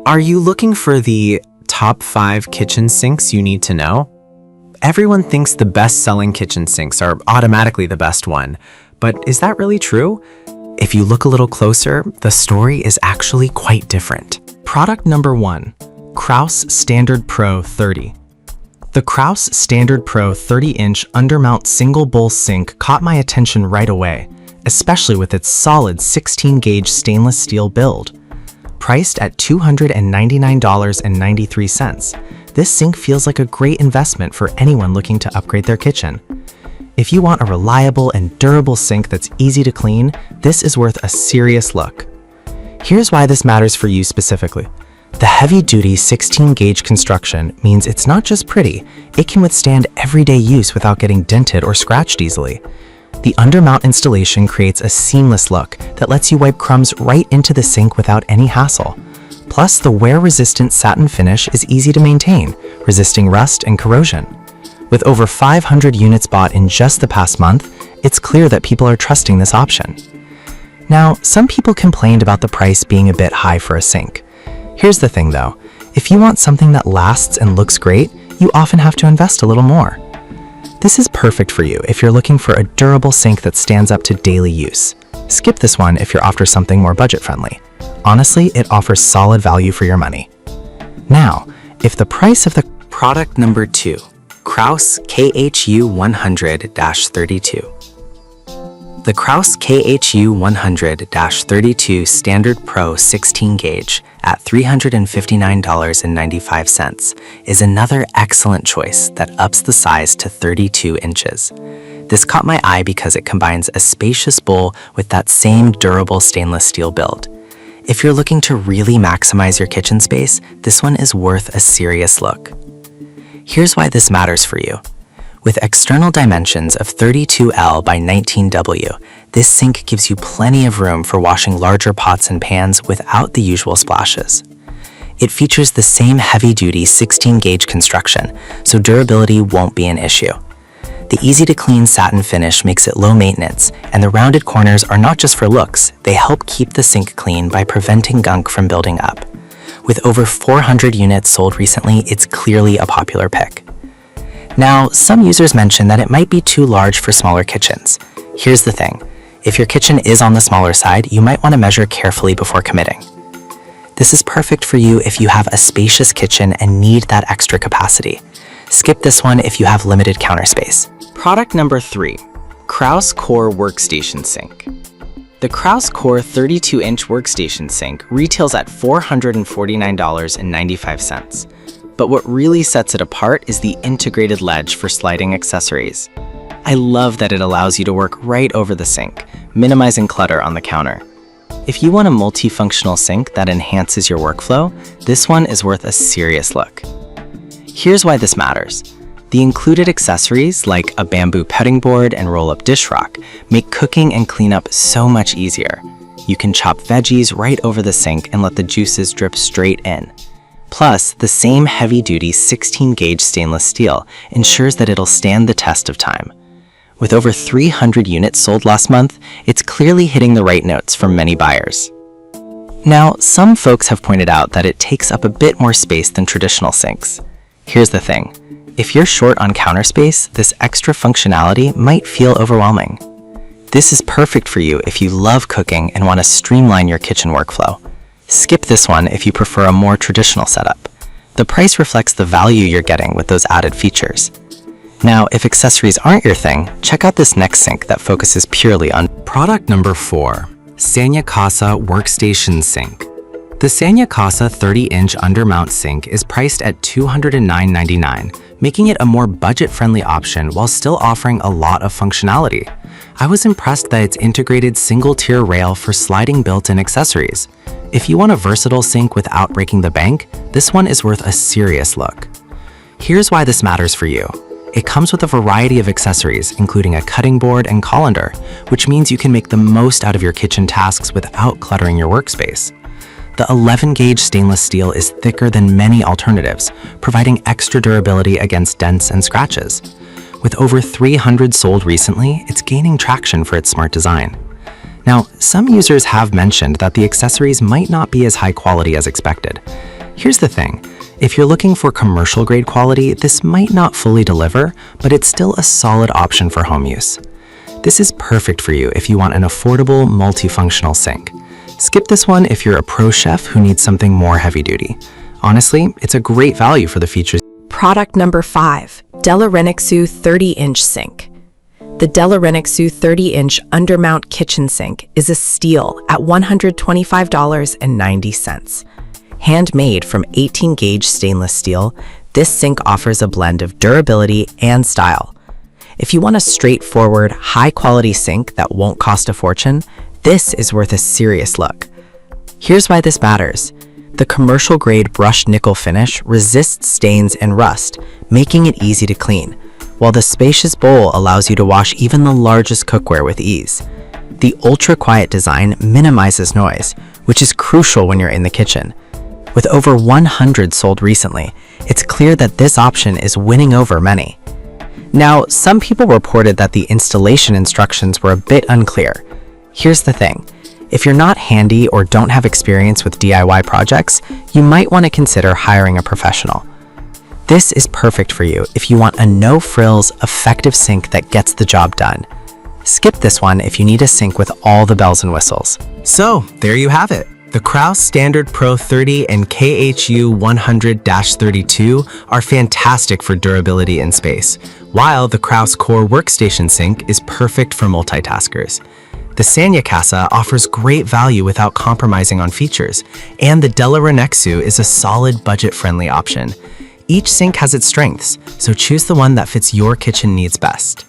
Are you looking for the top 5 kitchen sinks you need to know? Everyone thinks the best-selling kitchen sinks are automatically the best one, but is that really true? If you look a little closer, the story is actually quite different. Product number 1, Kraus Standard Pro 30. The Kraus Standard Pro 30-inch undermount single-bowl sink caught my attention right away, especially with its solid 16-gauge stainless steel build. Priced at $299.93, this sink feels like a great investment for anyone looking to upgrade their kitchen. If you want a reliable and durable sink that's easy to clean, this is worth a serious look. Here's why this matters for you specifically. The heavy-duty 16-gauge construction means it's not just pretty, it can withstand everyday use without getting dented or scratched easily. The undermount installation creates a seamless look that lets you wipe crumbs right into the sink without any hassle. Plus, the wear-resistant satin finish is easy to maintain, resisting rust and corrosion. With over 500 units bought in just the past month, it's clear that people are trusting this option. Now, some people complained about the price being a bit high for a sink. Here's the thing though, if you want something that lasts and looks great, you often have to invest a little more. This is perfect for you if you're looking for a durable sink that stands up to daily use. Skip this one if you're after something more budget-friendly. Honestly, it offers solid value for your money. Now, if the price of the Product number 2, Kraus KHU 100-32. The Kraus KHU 100-32 Standard Pro 16-gauge at $359.95 is another excellent choice that ups the size to 32 inches. This caught my eye because it combines a spacious bowl with that same durable stainless steel build. If you're looking to really maximize your kitchen space, this one is worth a serious look. Here's why this matters for you. With external dimensions of 32L by 19W, this sink gives you plenty of room for washing larger pots and pans without the usual splashes. It features the same heavy-duty 16-gauge construction, so durability won't be an issue. The easy-to-clean satin finish makes it low maintenance, and the rounded corners are not just for looks, they help keep the sink clean by preventing gunk from building up. With over 400 units sold recently, it's clearly a popular pick. Now, some users mention that it might be too large for smaller kitchens. Here's the thing. If your kitchen is on the smaller side, you might want to measure carefully before committing. This is perfect for you if you have a spacious kitchen and need that extra capacity. Skip this one if you have limited counter space. Product number 3, Kraus Core Workstation Sink. The Kraus Core 32-inch workstation sink retails at $449.95. But what really sets it apart is the integrated ledge for sliding accessories. I love that it allows you to work right over the sink, minimizing clutter on the counter. If you want a multifunctional sink that enhances your workflow, this one is worth a serious look. Here's why this matters. The included accessories, like a bamboo petting board and roll-up dish rack, make cooking and cleanup so much easier. You can chop veggies right over the sink and let the juices drip straight in. Plus, the same heavy-duty 16-gauge stainless steel ensures that it'll stand the test of time. With over 300 units sold last month, it's clearly hitting the right notes for many buyers. Now, some folks have pointed out that it takes up a bit more space than traditional sinks. Here's the thing. If you're short on counter space, this extra functionality might feel overwhelming. This is perfect for you if you love cooking and want to streamline your kitchen workflow. Skip this one if you prefer a more traditional setup. The price reflects the value you're getting with those added features. Now, if accessories aren't your thing, check out this next sink that focuses purely on Product number 4, Sanya Casa Workstation Sink. The Sanya Casa 30-inch undermount sink is priced at $209.99, making it a more budget-friendly option while still offering a lot of functionality. I was impressed by its integrated single-tier rail for sliding built-in accessories. If you want a versatile sink without breaking the bank, this one is worth a serious look. Here's why this matters for you. It comes with a variety of accessories, including a cutting board and colander, which means you can make the most out of your kitchen tasks without cluttering your workspace. The 11-gauge stainless steel is thicker than many alternatives, providing extra durability against dents and scratches. With over 300 sold recently, it's gaining traction for its smart design. Now, some users have mentioned that the accessories might not be as high quality as expected. Here's the thing. If you're looking for commercial grade quality, this might not fully deliver, but it's still a solid option for home use. This is perfect for you if you want an affordable, multifunctional sink. Skip this one if you're a pro chef who needs something more heavy-duty. Honestly, it's a great value for the features. Product number 5, Della Renixu 30-inch sink. The Della Renixu 30-inch undermount kitchen sink is a steal at $125.90. Handmade from 18-gauge stainless steel, this sink offers a blend of durability and style. If you want a straightforward, high-quality sink that won't cost a fortune, this is worth a serious look. Here's why this matters. The commercial-grade brushed nickel finish resists stains and rust, making it easy to clean, while the spacious bowl allows you to wash even the largest cookware with ease. The ultra-quiet design minimizes noise, which is crucial when you're in the kitchen. With over 100 sold recently, it's clear that this option is winning over many. Now, some people reported that the installation instructions were a bit unclear. Here's the thing. If you're not handy or don't have experience with DIY projects, you might want to consider hiring a professional. This is perfect for you if you want a no-frills, effective sink that gets the job done. Skip this one if you need a sink with all the bells and whistles. So, there you have it. The Kraus Standard Pro 30 and KHU 100-32 are fantastic for durability and space, while the Kraus Core Workstation Sink is perfect for multitaskers. The Sanya Casa offers great value without compromising on features, and the Della Renixu is a solid budget-friendly option. Each sink has its strengths, so choose the one that fits your kitchen needs best.